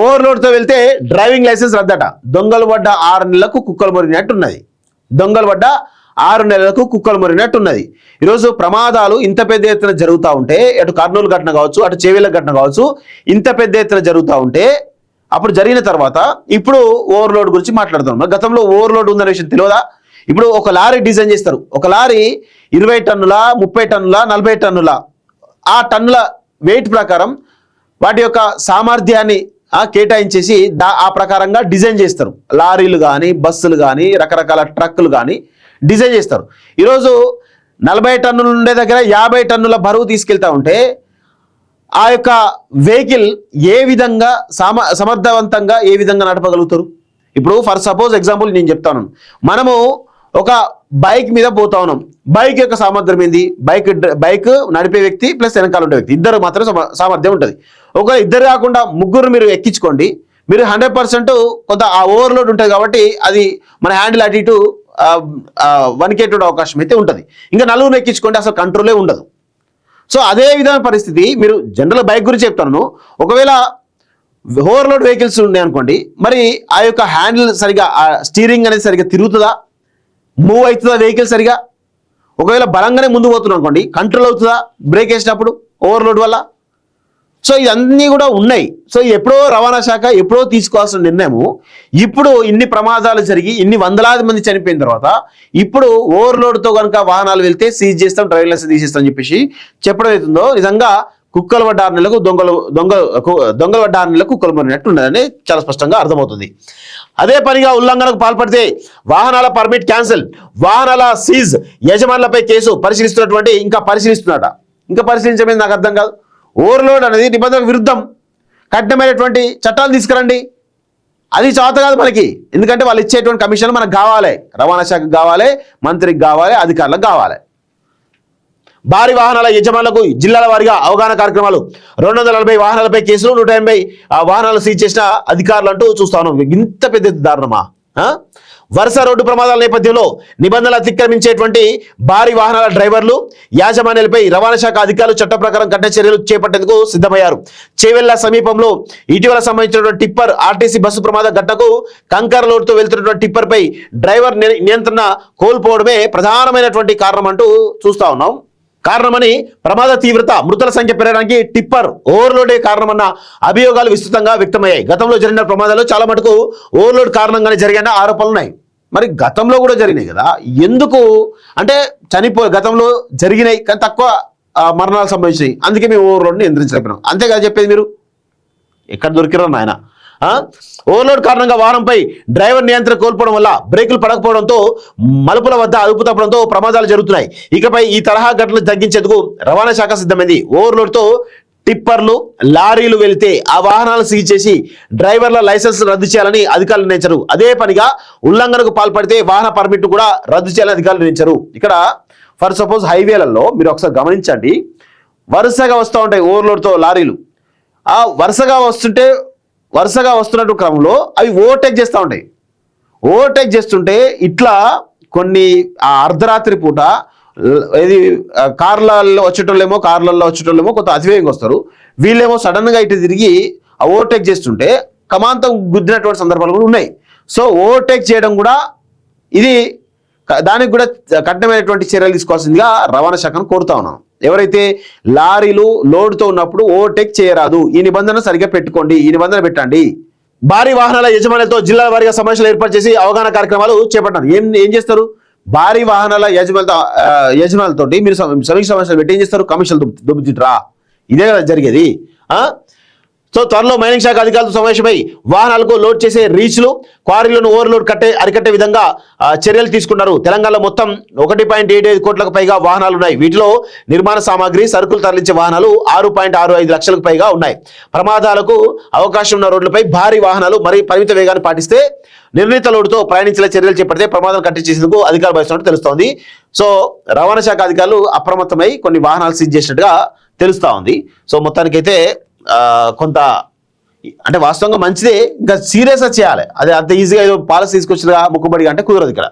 ఓవర్లోడ్తో వెళ్తే driving licence రద్దట. దొంగలు పడ్డ 6 నెలలకు కుక్కలు మొరిగినట్టున్నది. దొంగలు పడ్డ 6 నెలలకు కుక్కలు మొరిగినట్టున్నది. ఈరోజు ప్రమాదాలు ఇంత పెద్ద ఎత్తున జరుగుతూ ఉంటే, అటు కర్నూలు ఘటన కావచ్చు, అటు చేవెళ్ళ ఘటన కావచ్చు, ఇంత పెద్ద ఎత్తున జరుగుతూ ఉంటే అప్పుడు జరిగిన తర్వాత ఇప్పుడు ఓవర్లోడ్ గురించి మాట్లాడుతున్నాం. గతంలో ఓవర్లోడ్ ఉందనే విషయం తెలియదా? ఇప్పుడు ఒక లారీ డిజైన్ చేస్తారు. ఒక లారీ 20 టన్నుల, 30 టన్నుల, 40 టన్నుల, ఆ టన్నుల వెయిట్ ప్రకారం వాటి యొక్క సామర్థ్యాన్ని కేటాయించేసి ఆ ప్రకారంగా డిజైన్ చేస్తారు. లారీలు కానీ, బస్సులు కానీ, రకరకాల ట్రక్కులు కానీ డిజైన్ చేస్తారు. ఈరోజు 40 టన్నులు ఉండే దగ్గర 50 టన్నుల బరువు తీసుకెళ్తా ఉంటే ఆ యొక్క వెహికల్ ఏ విధంగా సమర్థవంతంగా ఏ విధంగా నడపగలుగుతారు? ఇప్పుడు ఫర్ సపోజ్ ఎగ్జాంపుల్ నేను చెప్తాను. మనము ఒక బైక్ మీద పోతా ఉన్నాం. బైక్ యొక్క సామర్థ్యం ఏంది? బైక్ నడిపే వ్యక్తి ప్లస్ వెనకాల ఉండే వ్యక్తి, ఇద్దరు మాత్రం సామర్థ్యం ఉంటుంది. ఒక ఇద్దరు కాకుండా ముగ్గురు మీరు ఎక్కించుకోండి, మీరు 100% కొంత ఆ ఓవర్లోడ్ ఉంటుంది కాబట్టి అది మన హ్యాండిల్ అటు ఇటు వనికేటువంటి అవకాశం అయితే ఉంటుంది. ఇంకా నలుగురు ఎక్కించుకోండి, అసలు కంట్రోలే ఉండదు. సో అదే విధమైన పరిస్థితి మీరు జనరల్ బైక్ గురించి చెప్తాను. ఒకవేళ ఓవర్లోడ్ వెహికల్స్ ఉన్నాయి అనుకోండి, మరి ఆ యొక్క హ్యాండిల్ సరిగా, స్టీరింగ్ అనేది సరిగా తిరుగుతుందా? మూవ్ అవుతుందా వెహికల్ సరిగా? ఒకవేళ బలంగానే ముందు పోతున్నాం అనుకోండి, కంట్రోల్ అవుతుందా బ్రేక్ వేసినప్పుడు ఓవర్లోడ్ వల్ల? సో ఇవన్నీ కూడా ఉన్నాయి. సో ఎప్పుడో రవాణా శాఖ ఎప్పుడో తీసుకోవాల్సిన నిర్ణయము ఇప్పుడు ఇన్ని ప్రమాదాలు జరిగి ఇన్ని వందలాది మంది చనిపోయిన తర్వాత ఇప్పుడు ఓవర్లోడ్తో కనుక వాహనాలు వెళ్తే సీజ్ చేస్తాం, డ్రైవింగ్ లైసెన్స్ తీసేస్తాం చెప్పేసి చెప్పడం అవుతుందో నిజంగా కుక్కలు పడ్డ 6 నెలలకు దొంగలు పడ్డ 6 నెలలకు కుక్కలు మొరిగినట్టు ఉన్నదని చాలా స్పష్టంగా అర్థమవుతుంది. అదే పనిగా ఉల్లంఘనకు పాల్పడితే వాహనాల పర్మిట్ క్యాన్సిల్, వాహనాల సీజ్, యజమానులపై కేసు ఇంకా పరిశీలించమని నాకు అర్థం కాదు. ఓవర్లోడ్ అనేది నిబంధనలకు విరుద్ధం. కఠినమైనటువంటి చట్టాలు తీసుకురండి. అది చేత కాదు మనకి, ఎందుకంటే వాళ్ళు ఇచ్చేటువంటి కమిషన్లు మనకు కావాలి, రవాణా శాఖకు కావాలి, మంత్రికి కావాలి, అధికారులకు కావాలి. భారీ వాహనాల యజమానులకు జిల్లాల వారీగా అవగాహన కార్యక్రమాలు, 240 వాహనాలపై కేసులు, 180 వాహనాలు సీజ్ చేసిన అధికారులు అంటూ చూస్తా ఉన్నాం. ఇంత పెద్ద దారుణమా? వరుస రోడ్డు ప్రమాదాల నేపథ్యంలో నిబంధనలు అతిక్రమించేటువంటి భారీ వాహనాల డ్రైవర్లు, యాజమాన్యాలపై రవాణా శాఖ అధికారులు చట్ట ప్రకారం కఠిన చర్యలు చేపట్టేందుకు సిద్ధమయ్యారు. చేవెళ్ల సమీపంలో ఇటీవల సంబంధించినటువంటి టిప్పర్ ఆర్టీసీ బస్సు ప్రమాద ఘటనకు కంకర లోడ్తో వెళ్తున్నటువంటి టిప్పర్ పై డ్రైవర్ నియంత్రణ కోల్పోవడమే ప్రధానమైనటువంటి కారణం అంటూ చూస్తా ఉన్నాం. కారణమని ప్రమాద తీవ్రత, మృతుల సంఖ్య పెరగడానికి టిప్పర్ ఓవర్లోడే కారణమన్న అభియోగాలు విస్తృతంగా వ్యక్తమయ్యాయి. గతంలో జరిగిన ప్రమాదాలు చాలా మటుకు ఓవర్లోడ్ కారణంగానే జరిగిన ఆరోపణలు ఉన్నాయి. మరి గతంలో కూడా జరిగినాయి కదా, ఎందుకు అంటే గతంలో జరిగినాయి కానీ తక్కువ మరణాలు సంభవించినాయి, అందుకే మేము ఓవర్లోడ్ని నియంత్రించలేకపోయినాం. అంతేగా చెప్పేది మీరు? ఎక్కడ దొరికిరో నాయన. ఓవర్లోడ్ కారణంగా వాహనంపై డ్రైవర్ నియంత్రణ కోల్పోవడం వల్ల బ్రేకులు పడకపోవడంతో మలుపుల వద్ద అదుపు తప్పడంతో ప్రమాదాలు జరుగుతున్నాయి. ఇకపై ఈ తరహా ఘటనలు తగ్గించేందుకు రవాణా శాఖ సిద్ధమైంది. ఓవర్లోడ్తో టిప్పర్లు, లారీలు వెళితే ఆ వాహనాలను సీజ్ చేసి డ్రైవర్ల లైసెన్స్ రద్దు చేయాలని అధికారులు నిర్ణయించారు. అదే పనిగా ఉల్లంఘనకు పాల్పడితే వాహన పర్మిట్ కూడా రద్దు చేయాలని అధికారులు నిర్ణయించారు. ఇక్కడ ఫర్ సపోజ్ హైవేలలో మీరు ఒకసారి గమనించండి, వరుసగా వస్తూ ఉంటాయి ఓవర్లోడ్తో లారీలు. ఆ వరుసగా వస్తున్నట్టు క్రమంలో అవి ఓవర్టేక్ చేస్తూ ఉంటాయి. ఓవర్టేక్ చేస్తుంటే ఇట్లా కొన్ని అర్ధరాత్రి పూట ఇది కార్లలో వచ్చేటోళ్ళేమో కొంత అతివేగంగా వస్తారు, వీళ్ళేమో సడన్గా ఇటు తిరిగి ఓవర్టేక్ చేస్తుంటే కమాంతం గుద్దినటువంటి సందర్భాలు కూడా ఉన్నాయి. సో ఓవర్టేక్ చేయడం కూడా ఇది, దానికి కూడా కఠినమైనటువంటి చర్యలు తీసుకోవాల్సిందిగా రవాణా శాఖను కోరుతా ఉన్నాను. ఎవరైతే లారీలు లోడ్తో ఉన్నప్పుడు ఓవర్టేక్ చేయరాదు, ఈ నిబంధన సరిగ్గా పెట్టుకోండి, ఈ నిబంధన పెట్టండి. భారీ వాహనాల యజమానులతో జిల్లాల వారీగా సమావేశాలు ఏర్పాటు చేసి అవగాహన కార్యక్రమాలు చేపట్టారు. ఏం చేస్తారు? భారీ వాహనాల యజమానులతోటి మీరు సమీక్ష సమావేశాలు పెట్టి ఏం చేస్తారు? కమిషన్లు దొబ్బుతుంటారా? ఇదే కదా జరిగేది. సో త్వరలో మైనింగ్ శాఖ అధికారులతో సమావేశమై వాహనాలకు లోడ్ చేసే రీచ్లు, క్వారీలను ఓవర్లోడ్ అరికట్టే విధంగా చర్యలు తీసుకున్నారు. తెలంగాణలో మొత్తం 1.75 కోట్లకు పైగా వాహనాలు ఉన్నాయి. వీటిలో నిర్మాణ సామాగ్రి, సరుకులు తరలించే వాహనాలు 6.65 లక్షలకు పైగా ఉన్నాయి. ప్రమాదాలకు అవకాశం ఉన్న రోడ్లపై భారీ వాహనాలు మరి పరిమిత వేగాన్ని పాటిస్తే నిర్ణీత లోడుతో ప్రయాణించేలా చర్యలు చేపడితే ప్రమాదం కట్టించేందుకు అధికారులు భావిస్తున్నట్టు తెలుస్తోంది. సో రవాణా శాఖ అధికారులు అప్రమత్తమై కొన్ని వాహనాలు సీజ్ చేసినట్టుగా తెలుస్తా ఉంది. సో మొత్తానికైతే కొంత అంటే వాస్తవంగా మంచిదే, ఇంకా సీరియస్గా చేయాలి. అదే అంత ఈజీగా ఏదో పాలసీ తీసుకొచ్చిన ముక్కుబడి అంటే కుదరదు ఇక్కడ.